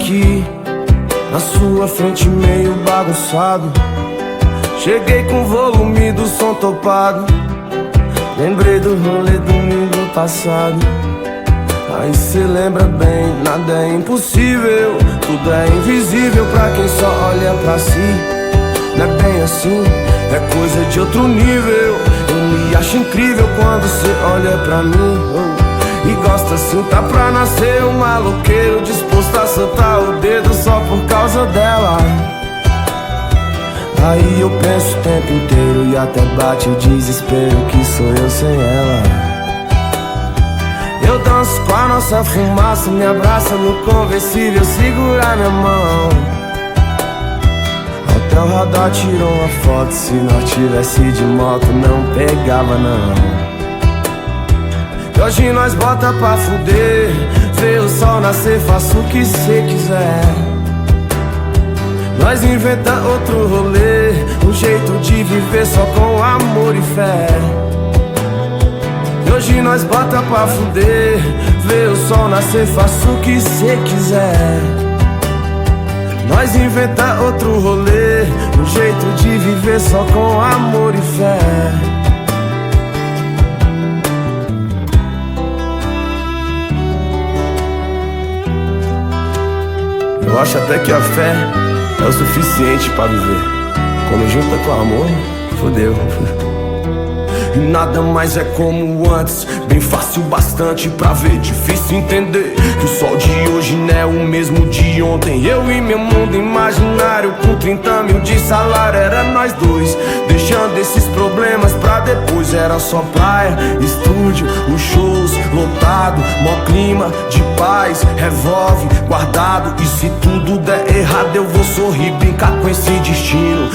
aqui na sua frente meio bagunçado. Cheguei com o volume do som topado. Lembrei do rolê domingo passado. Aí cê lembra bem, nada é impossível, tudo é invisível pra quem só olha pra si. Não é bem assim, é coisa de outro nível. Eu me acho incrível quando cê olha pra mim, e gosta assim, tá pra nascer um maloqueiro disposto a soltar o dedo só por causa dela. Aí eu penso o tempo inteiro e até bate o desespero que sou eu sem ela. Eu danço com a nossa fumaça, me abraça no conversível, segura minha mão. Até o radar tirou uma foto, se nós tivesse de moto não pegava não. E hoje nós bota pra fuder, vê o sol nascer, faça o que cê quiser. Nós inventa outro rolê, um jeito de viver só com amor e fé. E hoje nós bota pra fuder, vê o sol nascer, faça o que cê quiser. Nós inventa outro rolê, um jeito de viver só com amor e fé. Eu acho até que a fé é o suficiente pra viver. Quando junta com amor, fodeu. E nada mais é como antes, bem fácil bastante pra ver, difícil entender que o sol de hoje não é o mesmo de ontem. Eu e meu mundo imaginário com 30 mil de salário, era nós dois, deixando esses problemas pra depois. Era só praia, estúdio, os shows lotado, mó clima de paz, revólver guardado. E se tudo der errado eu vou sorrir, brincar com esse destino.